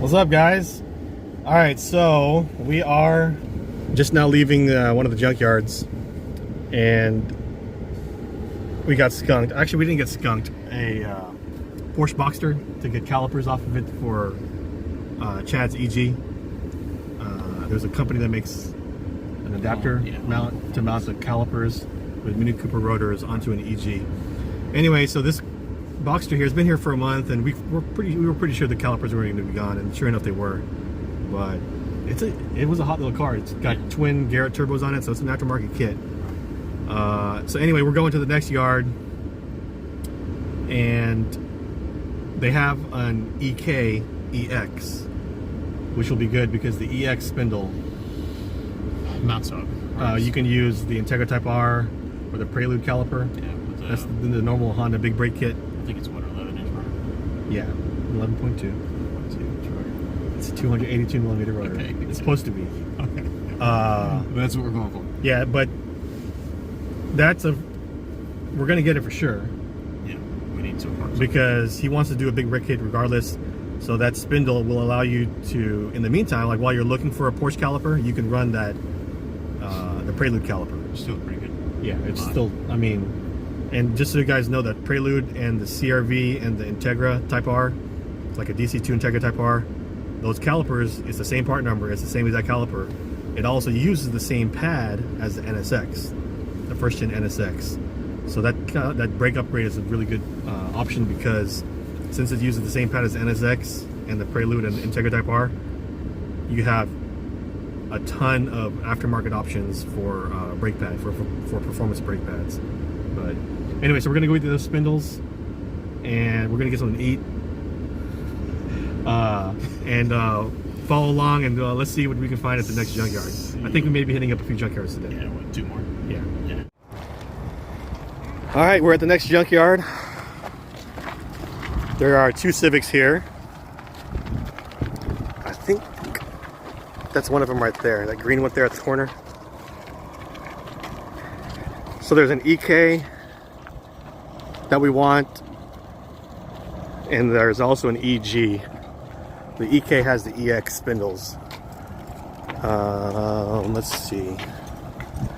What's up, guys? All right, so we are just now leaving one of the junkyards, and we got skunked. Actually, we didn't get skunked. A Porsche Boxster to get calipers off of it for Chad's EG. There's a company that makes an adapter mount to mount the calipers with Mini Cooper rotors onto an EG. Anyway, so this Boxster here has been here for a month, and we were pretty sure the calipers were going to be gone, and sure enough they were. But it was a hot little car. It's got twin Garrett turbos on it, so it's an aftermarket kit. So anyway, we're going to the next yard, and they have an EK EX, which will be good because the EX spindle mounts up. You can use the Integra Type R or the Prelude caliper. Yeah, that's the normal Honda big brake kit. I think it's what, 11-inch rotor? Yeah, 11.2. It's a 282 millimeter rotor. Okay. It's supposed to be. Okay. That's what we're going for. Yeah, but we're gonna get it for sure. Yeah, we need some parts. Because he wants to do a big brake kit regardless. So that spindle will allow you to, in the meantime, like while you're looking for a Porsche caliper, you can run that the Prelude caliper. Still pretty good. Yeah, it's still. I mean. And just so you guys know, that Prelude and the CRV and the Integra Type R, it's like a DC2 Integra Type R, those calipers, it's the same part number, it's the same exact caliper. It also uses the same pad as the NSX, the first gen NSX. So that brake upgrade is a really good option, because since it uses the same pad as the NSX and the Prelude and the Integra Type R, you have a ton of aftermarket options for brake pad, for performance brake pads. But anyway, so we're gonna go eat those spindles, and we're gonna get something to eat, and follow along, and let's see what we can find at the next junkyard. I think we may be hitting up a few junkyards today. Yeah, what, 2 more? Yeah. All right, we're at the next junkyard. There are 2 Civics here. I think that's one of them right there. That green one there at the corner. So there's an EK that we want, and there's also an EG. The EK has the EX spindles. Let's see.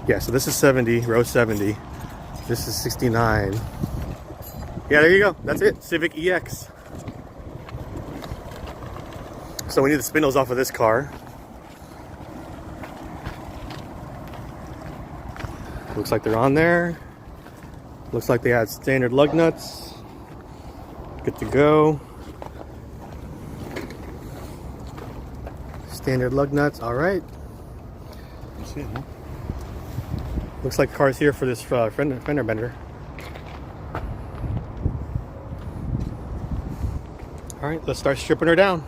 Yeah, so this is 70, row 70. This is 69. Yeah, there you go. That's it, Civic EX. So we need the spindles off of this car. Looks like they're on there. Looks like they had standard lug nuts. Good to go. Standard lug nuts, all right. That's it, huh? Looks like the car's here for this fender bender. All right, let's start stripping her down.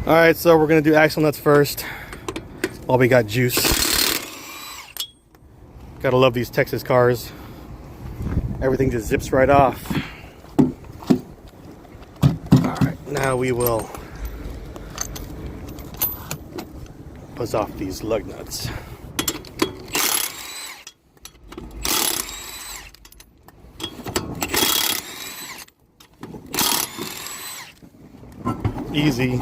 All right, so we're gonna do axle nuts first while we got juice. Gotta love these Texas cars. Everything just zips right off. All right, now we will buzz off these lug nuts. Easy.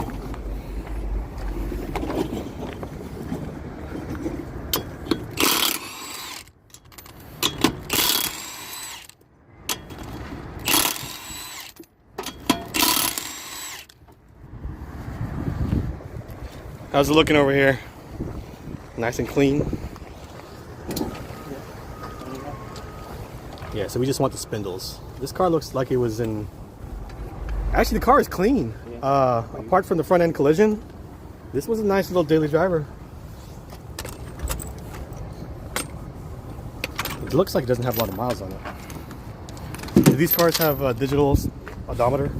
How's it looking over here? Nice and clean. Yeah, so we just want the spindles. This car looks like it was in... Actually, the car is clean. Apart from the front end collision, this was a nice little daily driver. It looks like it doesn't have a lot of miles on it. Do these cars have a digital odometer?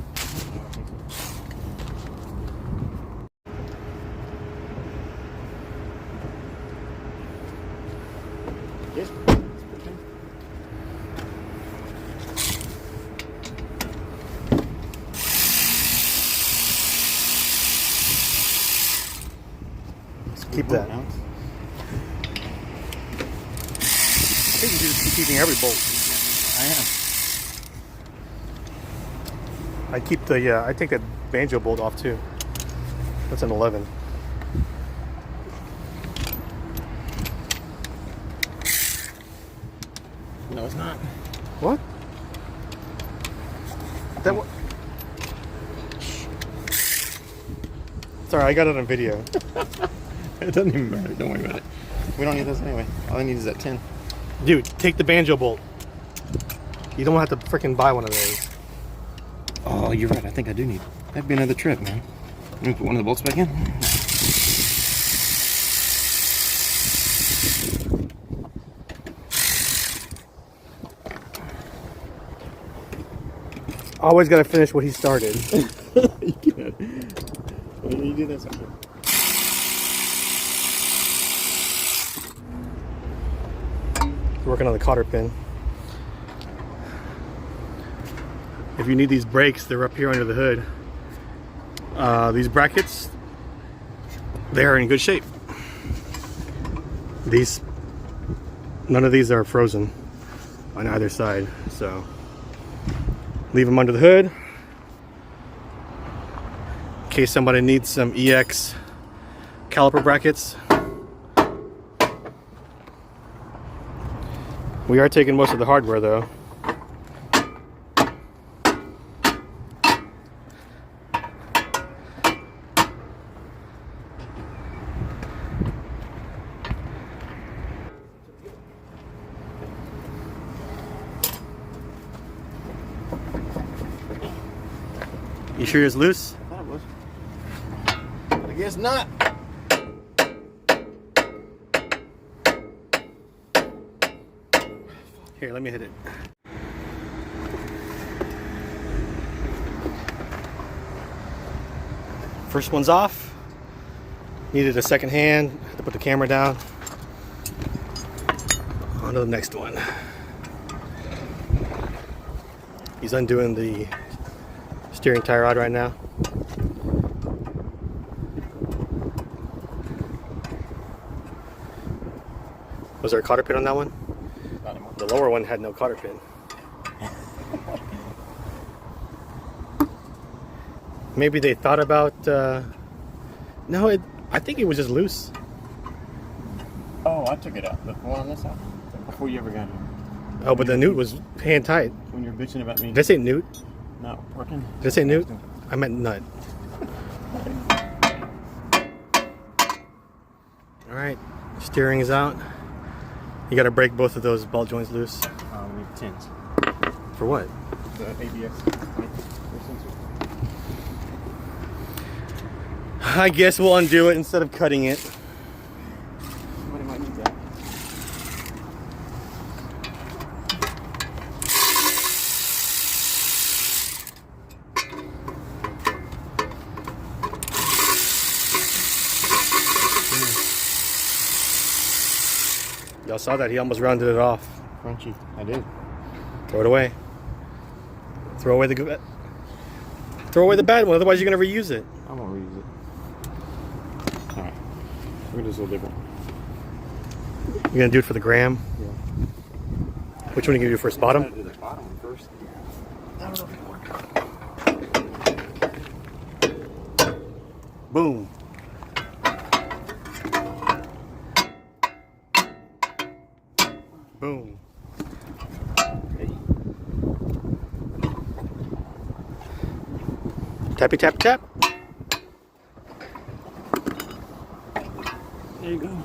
Keep that. I think you just keep keeping every bolt. I am. I keep the I take that banjo bolt off too. That's an 11. No, it's not. What? That what? Sorry, I got it on video. It doesn't even matter. Don't worry about it. We don't need this anyway. All I need is that 10. Dude, take the banjo bolt. You don't have to freaking buy one of those. Oh, you're right. I think I do need. That'd be another trip, man. Let me put one of the bolts back in. Always got to finish what he started. You can. When you do this, Working on the cotter pin. If you need these brakes, they're up here under the hood. These brackets, they are in good shape. None of these are frozen on either side, so leave them under the hood in case somebody needs some EX caliper brackets. We are taking most of the hardware though. You sure it's loose? I thought it was. I guess not. Here, let me hit it. First one's off. Needed a second hand. Had to put the camera down. On to the next one. He's undoing the steering tie rod right now. Was there a cotter pin on that one? Not anymore. The lower one had no cotter pin. Maybe they thought about no, I think it was just loose. Oh, I took it out. The one on this side? Before you ever got here. Oh, but the newt was hand tight. When you were bitching about me Did I say newt? not working. Did I say newt? I meant nut. Alright, steering is out. You gotta break both of those ball joints loose. We need 10s. For what? The ABS. I guess we'll undo it instead of cutting it. Somebody might need that. Y'all saw that? He almost rounded it off. Crunchy. I did. Throw it away. Throw away the bad one, otherwise you're gonna reuse it. I won't reuse it. Alright. We're gonna do this a little different. You're gonna do it for the gram? Yeah. Which one are you gonna do first? Bottom? I'm gonna do the bottom one first. I don't know if it worked. Boom. Boom. Hey. Tappy tap tap. There you go.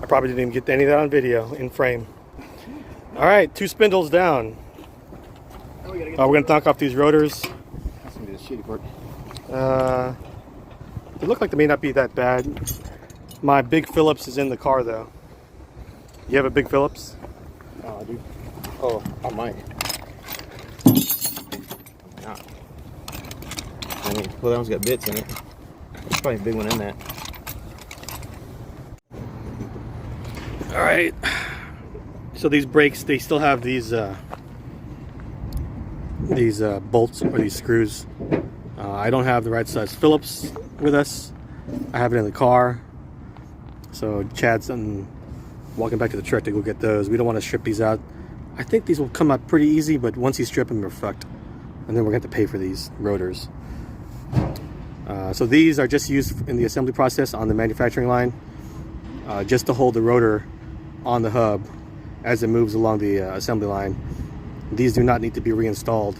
I probably didn't even get any of that on video in frame. All right, 2 spindles down. Oh, we're We're gonna knock off these rotors. That's gonna be the shitty part. They look like they may not be that bad. My big Phillips is in the car though. You have a big Phillips? Oh, I do. Oh, I might. Nah. I mean, well, that one's got bits in it. There's probably a big one in that. All right. So these brakes, they still have these bolts or these screws. I don't have the right size Phillips with us. I have it in the car. So Chad's walking back to the truck to go get those. We don't want to strip these out. I think these will come out pretty easy, but once you strip them, you're fucked. and then we're going to have to pay for these rotors. So these are just used in the assembly process on the manufacturing line, just to hold the rotor on the hub as it moves along the assembly line. These do not need to be reinstalled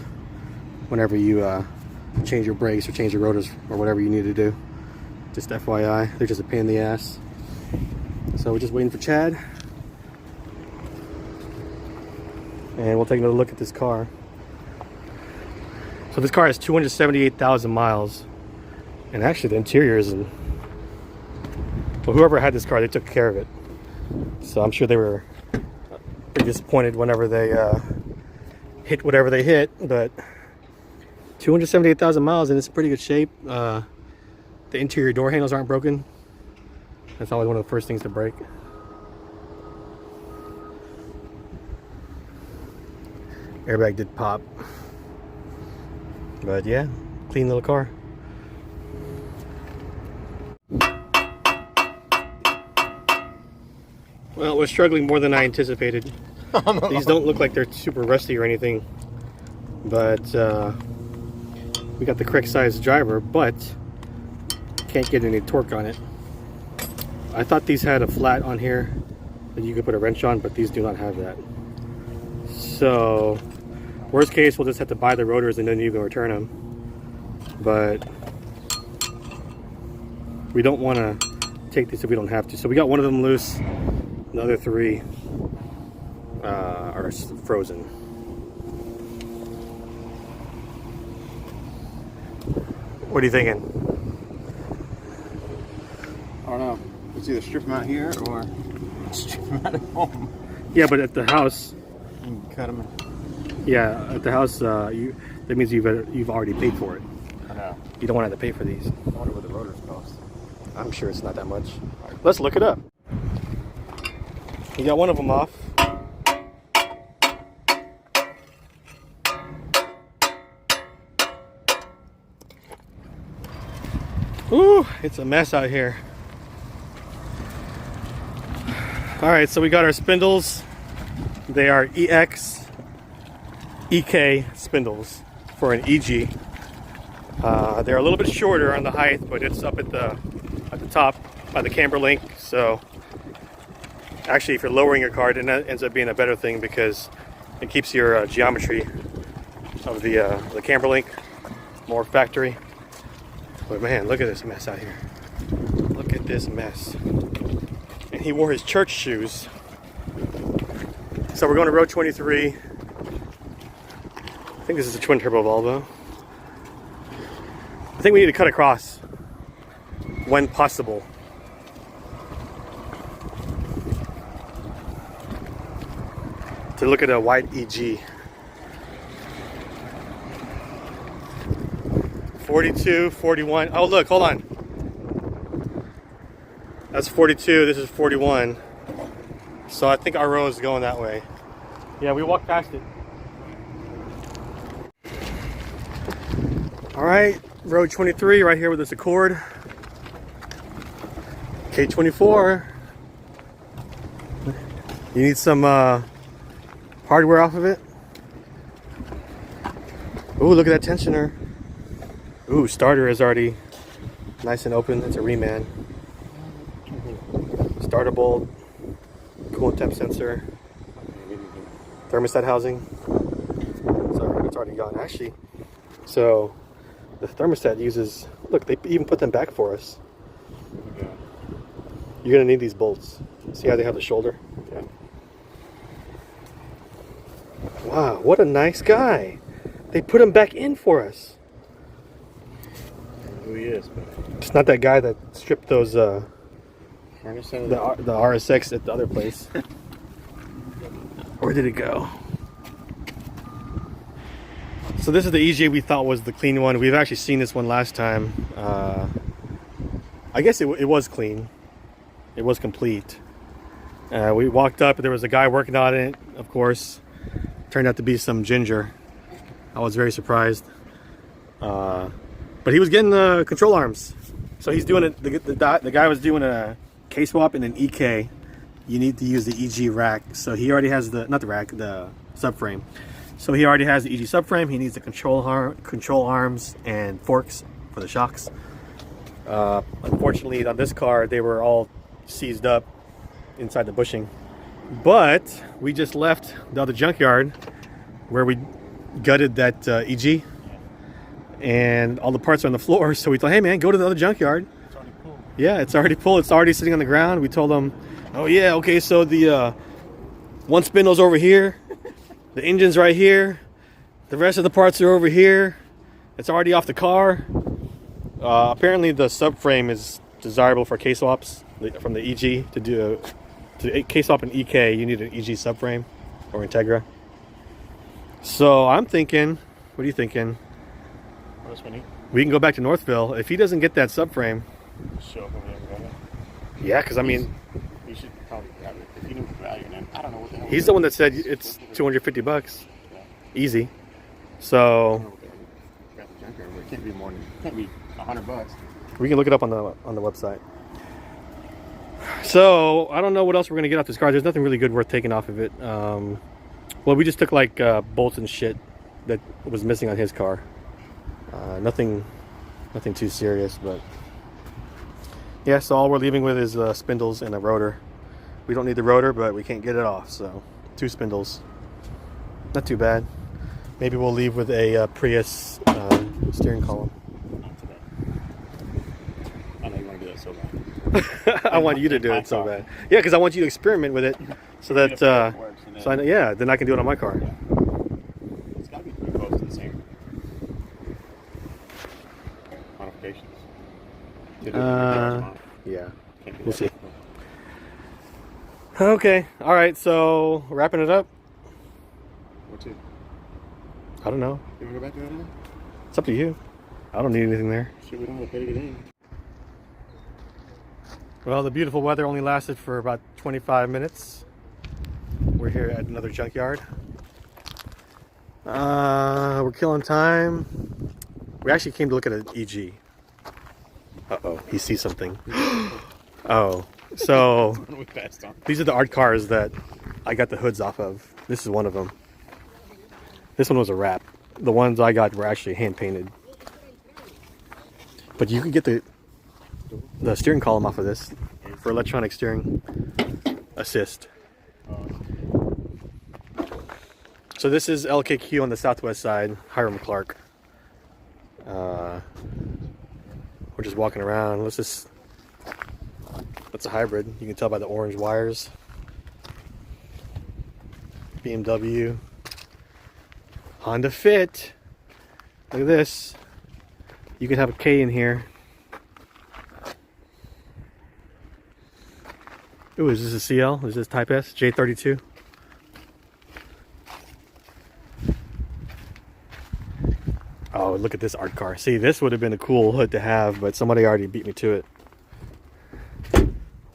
whenever you change your brakes or change your rotors or whatever you need to do. Just FYI, they're just a pain in the ass. So we're just waiting for Chad, and we'll take another look at this car. So this car has 278,000 miles, and actually the interior is in, well, whoever had this car, they took care of it. So I'm sure they were pretty disappointed whenever they hit whatever they hit, but 278,000 miles and it's in pretty good shape. The interior door handles aren't broken. That's always one of the first things to break. Airbag did pop. But yeah, clean little car. Well, we're struggling more than I anticipated. These don't look like they're super rusty or anything. But we got the correct size driver, but can't get any torque on it. I thought these had a flat on here that you could put a wrench on, but these do not have that. So worst case, we'll just have to buy the rotors and then you can return them. But we don't want to take these if we don't have to. So we got one of them loose. The other three are frozen. What are you thinking? I don't know. Let's either strip them out here or strip them out at home. Yeah, but at the house, You can cut them. yeah, at the house, that means you've already paid for it. I know. You don't want to have to pay for these. I wonder what the rotors cost. I'm sure it's not that much. Let's look it up. You got one of them off. Ooh, it's a mess out here. All right, so we got our spindles. They are EX, EK spindles for an EG. They're a little bit shorter on the height, but it's up at the top by the camber link. So actually, if you're lowering your car, then that ends up being a better thing because it keeps your geometry of the camber link more factory. But man, look at this mess out here. Look at this mess. And he wore his church shoes. So we're going to row 23. I think this is a twin turbo Volvo. I think we need to cut across when possible. To look at a white EG. 42, 41. Oh look, hold on. That's 42, this is 41. So I think our row is going that way. Yeah, we walked past it. All right, row 23 right here with this Accord. K24. You need some hardware off of it. Ooh, look at that tensioner. Ooh, starter is already nice and open. It's a reman. Starter bolt, coolant temp sensor, thermostat housing. It's already gone. Actually, so the thermostat uses, look, they even put them back for us. Okay. You're gonna need these bolts. See how they have the shoulder? Yeah. Wow, what a nice guy. They put him back in for us. I don't know who he is, but It's not that guy that stripped those harness out of the RSX at the other place. Where did it go? So this is the EJ we thought was the clean one. We've actually seen this one last time. I guess it was clean. It was complete. We walked up, there was a guy working on it, of course. Turned out to be some ginger. I was very surprised. But he was getting the control arms. So he's doing it, the guy was doing a K-swap and an EK. You need to use the EG rack. So he already has the, not the rack, the subframe. So he already has the EG subframe. He needs the control arms and forks for the shocks. Unfortunately, on this car, they were all seized up inside the bushing. But we just left the other junkyard where we gutted that EG, and all the parts are on the floor. So we thought, hey man, go to the other junkyard. It's already pulled. Yeah, it's already pulled. It's already sitting on the ground. We told them, oh yeah, okay, so the one spindle's over here, the engine's right here, the rest of the parts are over here. It's already off the car. Apparently the subframe is desirable for K-swaps from the EG. To K-swap an EK, you need an EG subframe or Integra. So I'm thinking, what are you thinking? What else we need? We can go back to Northville. If he doesn't get that subframe, Show up over there and grab it. yeah, because I mean, You should probably grab it. If you knew the value, then I don't know what the hell. he's the one that said it's $250, Yeah. easy. I don't So know what the hell you got the junkyard, but it can't be more than, can't be $100. we can look it up on the website. So I don't know what else we're gonna get off this car. There's nothing really good worth taking off of it. Well, we just took like bolts and shit that was missing on his car. Nothing too serious, but yeah. So all we're leaving with is spindles and a rotor. We don't need the rotor, but we can't get it off. So 2 spindles, not too bad. Maybe we'll leave with a Prius steering column. Not today. I know you want to do that so bad. I want you to do it so bad. Yeah, because I want you to experiment with it, so that so I know, yeah, then I can do it on my car. Yeah. It's got to be pretty close to the same modifications. Yeah, Can't do we'll that. see. Okay, all right. So wrapping it up. Where to? I don't know. You want to go back to that now? It's up to you. I don't need anything there. Shit, we don't have to pay to get in. Well, the beautiful weather only lasted for about 25 minutes. We're here at another junkyard. We're killing time. We actually came to look at an EG. Uh-oh, he sees something. Oh, so We passed on. these are the art cars that I got the hoods off of. This is one of them. This one was a wrap. The ones I got were actually hand painted. But you could get the steering column off of this for electronic steering assist. So this is LKQ on the southwest side, Hiram Clark. We're just walking around. That's a hybrid. You can tell by the orange wires. BMW. Honda Fit. Look at this. You can have a K in here. Ooh, is this a CL? Is this Type S? J32? Oh, look at this art car. See, this would have been a cool hood to have, but somebody already beat me to it.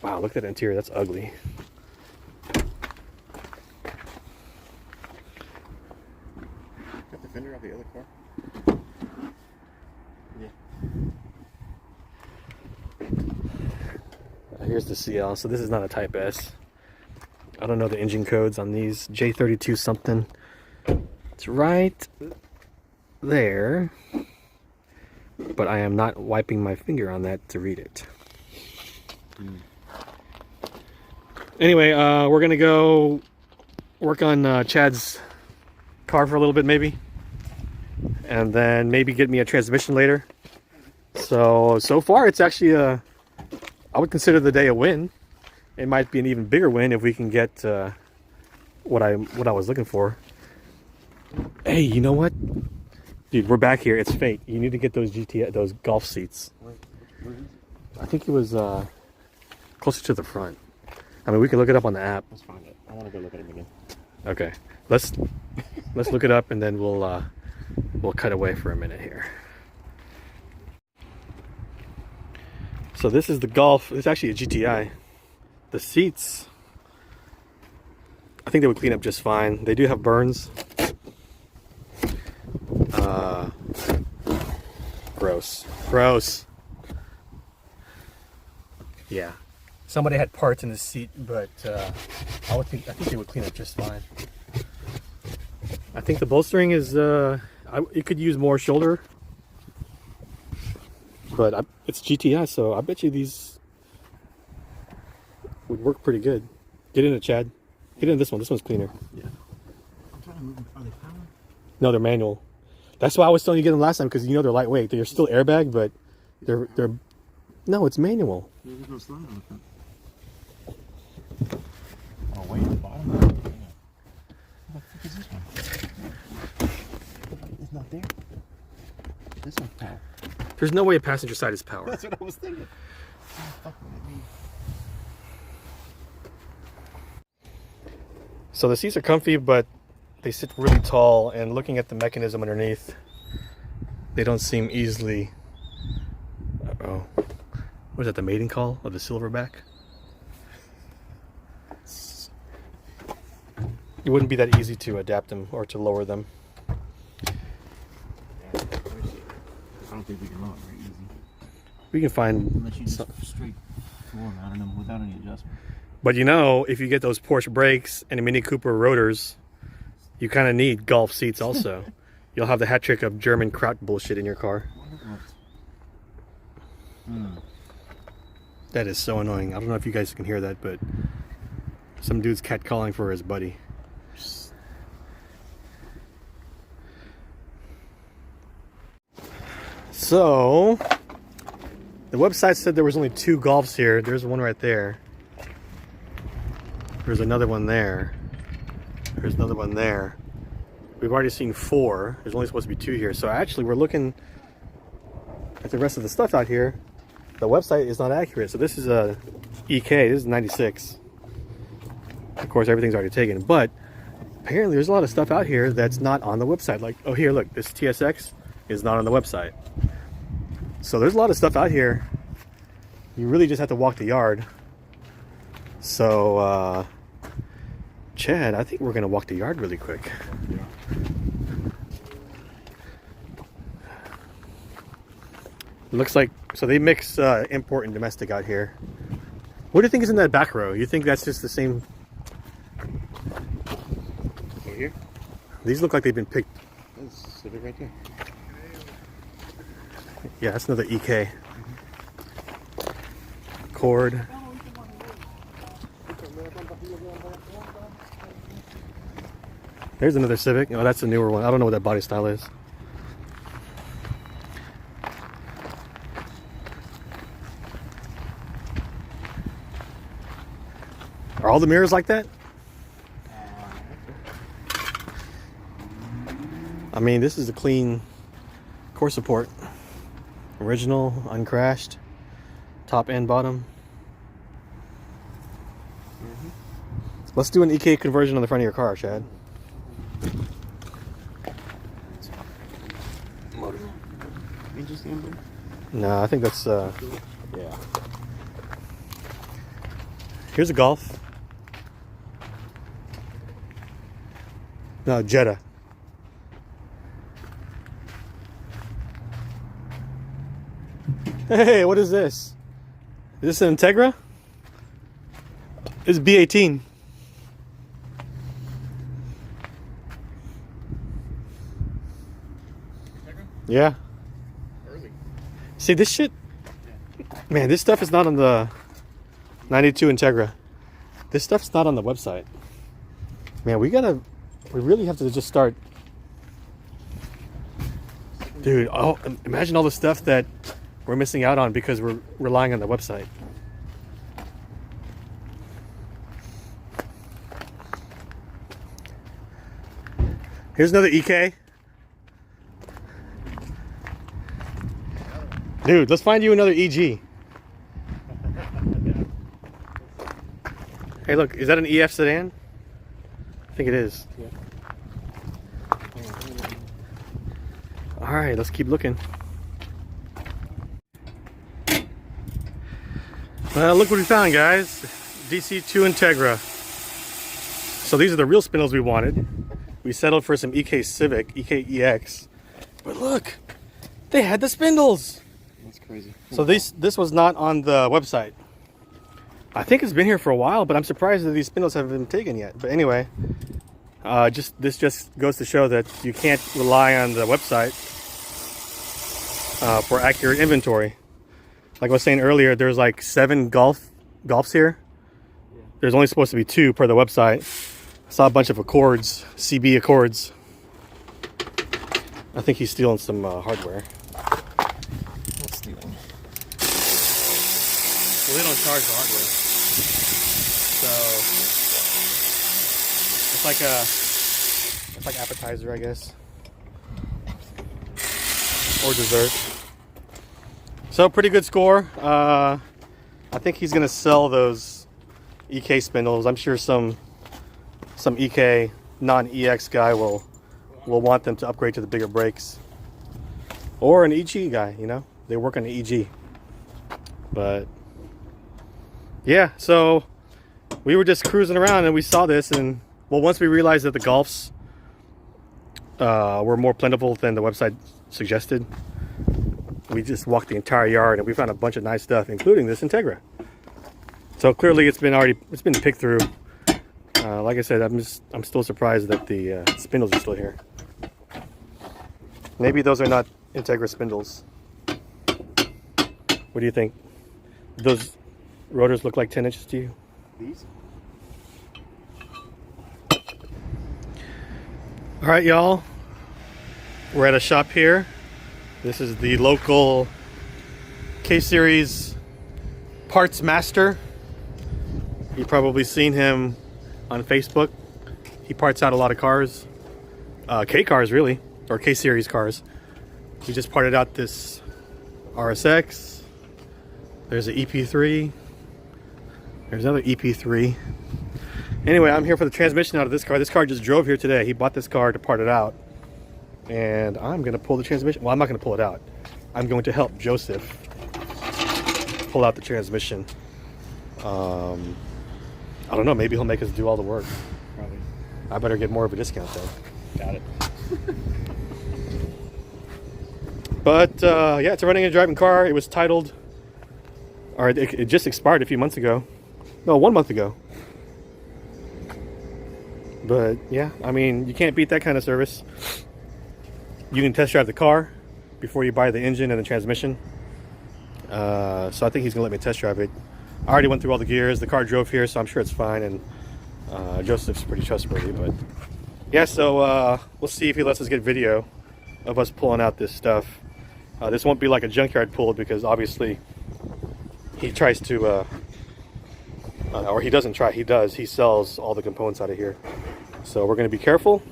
Wow, look at that interior. That's ugly. Got the fender off the other car? Yeah. Here's the CL. So this is not a Type S. I don't know the engine codes on these. J32 something. It's right there. But I am not wiping my finger on that to read it. Anyway, we're going to go work on Chad's car for a little bit maybe. And then maybe get me a transmission later. So far it's actually I would consider the day a win. It might be an even bigger win if we can get what I was looking for. Hey, you know what? Dude, we're back here. It's fate. You need to get those those golf seats. Where is it? I think it was closer to the front. I mean, we can look it up on the app. Let's find it. I want to go look at him again. Okay, let's look it up and then we'll cut away for a minute here. So this is the Golf. It's actually a GTI. The seats, I think they would clean up just fine. They do have burns. Gross. Yeah. Somebody had parts in the seat, but I think they would clean up just fine. I think the bolstering is, it could use more shoulder. But it's GTI, so I bet you these would work pretty good. Get in it, Chad. Get in this one. This one's cleaner. Yeah. I'm trying to move them. Are they power? No, they're manual. That's why I was telling you to get them last time, because you know they're lightweight. They're still airbag, but they're no, it's manual. There's no slide on it. Oh, wait, the bottom. What the fuck is this one? It's not there. This one's power. There's no way a passenger side is power. That's what I was thinking. Oh, fuck, what did it mean? So the seats are comfy, but they sit really tall, and looking at the mechanism underneath, they don't seem easily... Uh-oh. What is that, the mating call of the Silverback? It wouldn't be that easy to adapt them or to lower them. I don't think we can lower it very easy. We can find... Unless you just straight floor mounted them without any adjustment. But you know, if you get those Porsche brakes and a Mini Cooper rotors, you kind of need golf seats also. You'll have the hat trick of German kraut bullshit in your car. That is so annoying. I don't know if you guys can hear that, but some dude's catcalling for his buddy. So, the website said there was only 2 Golfs here. There's one right there. There's another one there. There's another one there. We've already seen 4. There's only supposed to be 2 here. So actually we're looking at the rest of the stuff out here. The website is not accurate. So this is a EK. This is 96. Of course, everything's already taken. But apparently there's a lot of stuff out here that's not on the website. Like, oh, here, look. This TSX is not on the website. So there's a lot of stuff out here. You really just have to walk the yard. So, Chad, I think we're going to walk the yard really quick. Yeah. Looks like, so they mix import and domestic out here. What do you think is in that back row? You think that's just the same? Over here? These look like they've been picked. That's Civic right there. Yeah, that's another EK. Cord. There's another Civic. Oh, that's a newer one. I don't know what that body style is. Are all the mirrors like that? I mean, this is a clean core support. Original, uncrashed, top and bottom. Let's do an EK conversion on the front of your car, Chad. No, I think that's yeah. Here's a Golf. No, Jetta. Hey, what is this? Is this an Integra? It's B18. Yeah. Early. See this shit? Man, this stuff is not on the 92 Integra. This stuff's not on the website. Man, we really have to just start. Dude, oh, imagine all the stuff that we're missing out on because we're relying on the website. Here's another EK. Dude, let's find you another EG. Hey, look, is that an EF sedan? I think it is. Yeah. All right, let's keep looking. Well, look what we found, guys. DC2 Integra. So these are the real spindles we wanted. We settled for some EK Civic, EK EX. But look, they had the spindles. That's crazy. So this was not on the website. I think it's been here for a while, but I'm surprised that these spindles haven't been taken yet. But anyway, This just goes to show that you can't rely on the website for accurate inventory. Like I was saying earlier, there's like 7 Golfs here. There's only supposed to be 2 per the website. I saw a bunch of Accords, CB Accords. I think he's stealing some hardware. What's stealing? Well, they don't charge the hardware, so it's like appetizer, I guess, or dessert. So pretty good score. I think he's gonna sell those EK spindles. I'm sure some EK non-EX guy will want them to upgrade to the bigger brakes, or an EG guy. You know, they work on the EG. But yeah, so we were just cruising around and we saw this, and well, once we realized that the Golfs were more plentiful than the website suggested, we just walked the entire yard and we found a bunch of nice stuff, including this Integra. So clearly it's been picked through. Like I said, I'm still surprised that the spindles are still here. Maybe those are not Integra spindles. What do you think? Those rotors look like 10 inches to you? These? All right, y'all. We're at a shop here. This is the local K-Series parts master. You've probably seen him on Facebook. He parts out a lot of cars. K cars, really. Or K-Series cars. He just parted out this RSX. There's an EP3. There's another EP3. Anyway, I'm here for the transmission out of this car. This car just drove here today. He bought this car to part it out. And I'm going to pull the transmission. Well, I'm not going to pull it out. I'm going to help Joseph pull out the transmission. I don't know. Maybe he'll make us do all the work. Probably. I better get more of a discount, though. Got it. But, yeah, it's a running and driving car. It was titled... Or it just expired a few months ago. No, 1 month ago. But yeah, I mean, you can't beat that kind of service. You can test drive the car before you buy the engine and the transmission. So I think he's gonna let me test drive it. I already went through all the gears. The car drove here, so I'm sure it's fine. And Joseph's pretty trustworthy. But yeah, so we'll see if he lets us get video of us pulling out this stuff. This won't be like a junkyard pull, because obviously he tries to, or he doesn't try, he does. He sells all the components out of here. So we're going to be careful.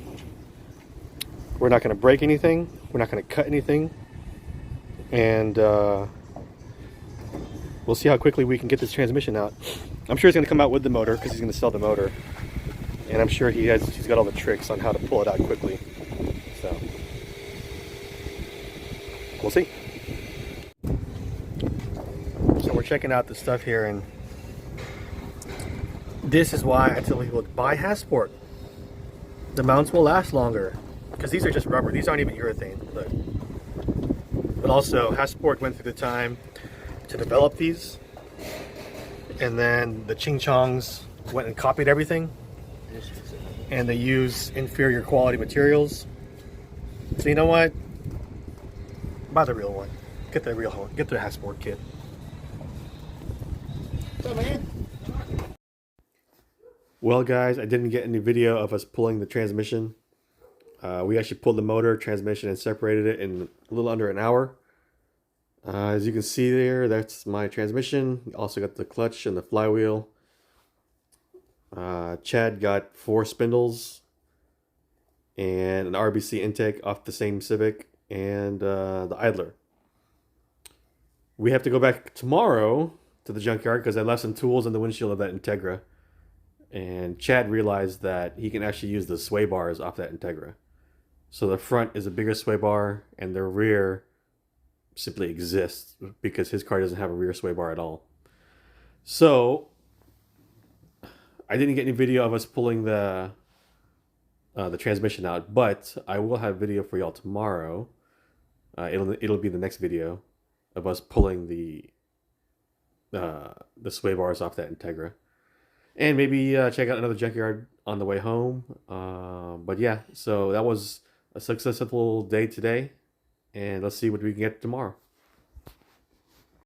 We're not going to break anything. We're not going to cut anything. And we'll see how quickly we can get this transmission out. I'm sure he's going to come out with the motor, because he's going to sell the motor. And I'm sure he's got all the tricks on how to pull it out quickly. So we'll see. So we're checking out the stuff here, and this is why I tell people to buy Hasport. The mounts will last longer, because these are just rubber. These aren't even urethane. Look. But also, Hasport went through the time to develop these, and then the Ching Chongs went and copied everything, and they use inferior quality materials. So you know what? Buy the real one. Get the real one. Get the Hasport kit. What's up, man? Well, guys, I didn't get any video of us pulling the transmission. We actually pulled the motor, transmission, and separated it in a little under an hour. As you can see there, that's my transmission. Also got the clutch and the flywheel. Chad got 4 spindles and an RBC intake off the same Civic, and the idler. We have to go back tomorrow to the junkyard because I left some tools in the windshield of that Integra. And Chad realized that he can actually use the sway bars off that Integra. So the front is a bigger sway bar, and the rear simply exists because his car doesn't have a rear sway bar at all. So I didn't get any video of us pulling the transmission out, but I will have video for y'all tomorrow. It'll be the next video of us pulling the sway bars off that Integra. And maybe check out another junkyard on the way home. But yeah, so that was a successful day today, and let's see what we can get tomorrow.